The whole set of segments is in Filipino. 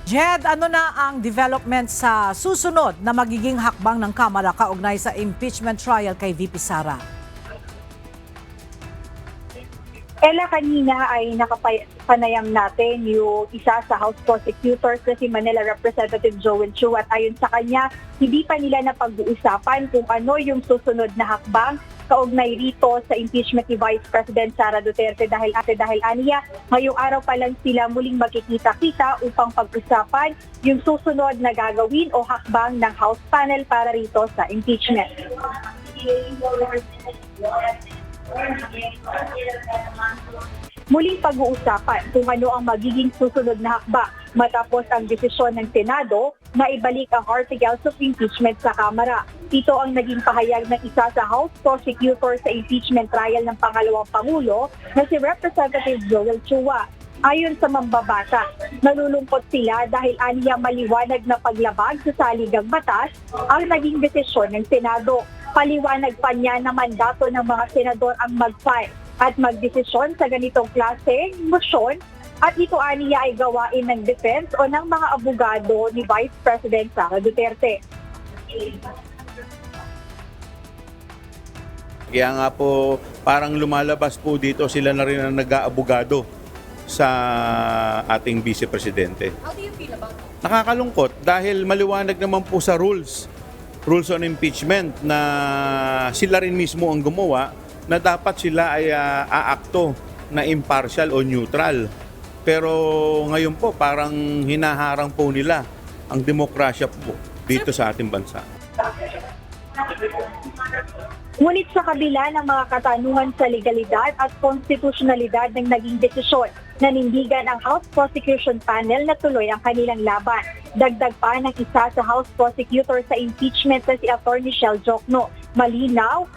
Jed, ano na ang development sa susunod na magiging hakbang ng Kamara kaugnay sa impeachment trial kay VP Sara? Ella, kanina ay nakapanayam natin yung isa sa House Prosecutors na si Manila Representative Joel Chu, at ayon sa kanya, hindi pa nila napag-uusapan kung ano yung susunod na hakbang kaugnay rito sa impeachment ni Vice President Sara Duterte dahil aniya, ngayong araw pa lang sila muling magkikita-kita upang pag-usapan yung susunod na gagawin o hakbang ng House panel para rito sa impeachment. Muling pag-uusapan kung ano ang magiging susunod na hakbang matapos ang desisyon ng Senado na ibalik ang articles of impeachment sa Kamara. Ito ang naging pahayag ng isa sa House Prosecutor sa impeachment trial ng pangalawang Pangulo na si Representative Joel Chua. Ayon sa mambabata, nalulungkot sila dahil aniya maliwanag na paglabag sa saligang batas ang naging desisyon ng Senado. Paliwanag pa niya na mandato ng mga senador ang mag-file at magdesisyon sa ganitong klase motion, at ito aniya ay gawain ng defense o ng mga abogado ni Vice President Sara Duterte. Kaya nga po parang lumalabas po dito sila na rin ang nag-aabogado sa ating Vice Presidente. How do you feel about it? Nakakalungkot dahil maliwanag naman po sa rules on impeachment na sila rin mismo ang gumawa na dapat sila ay aakto na impartial o neutral. Pero ngayon po parang hinaharang po nila ang demokrasya po dito sa ating bansa. Ngunit sa kabila ng mga katanungan sa legalidad at konstitusyonalidad ng naging desisyon, nanindigan ang House Prosecution Panel na tuloy ang kanilang laban. Dagdag pa ng isa sa House Prosecutor sa impeachment na si Atty. Shell Jokno, malinaw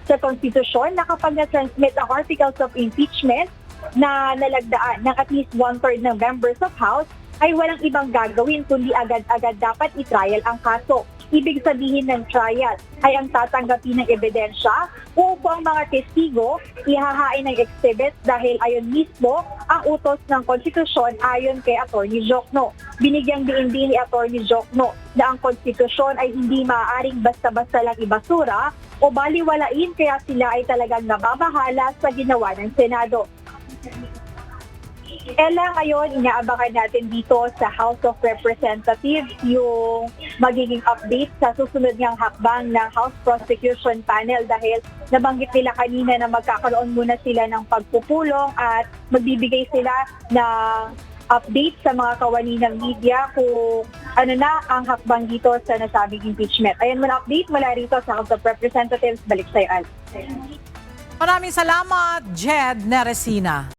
sa konstitusyon na kapag na-transmit ang articles of impeachment na nalagdaan ng at least 1/3 ng members of House, ay walang ibang gagawin kundi agad-agad dapat i-trial ang kaso. Ibig sabihin ng trial ay ang tatanggapin ng ebidensya o kung ang mga testigo ihahain ng exhibits dahil ayon mismo ang utos ng konstitusyon ayon kay Atty. Jokno. Binigyang diin din ni Atty. Jokno na ang konstitusyon ay hindi maaaring basta-basta lang ibasura o baliwalain, kaya sila ay talagang nababahala sa ginawa ng Senado. Ella, ngayon inaabangan natin dito sa House of Representatives yung magiging update sa susunod niyang hakbang ng House Prosecution Panel dahil nabanggit nila kanina na magkakaroon muna sila ng pagpupulong at magbibigay sila ng update sa mga kawani ng media kung ano na ang hakbang dito sa nasabing impeachment. Ayan muna update mula rito sa House of Representatives. Balik sa'yo, Al. Maraming salamat, Jed Neresina.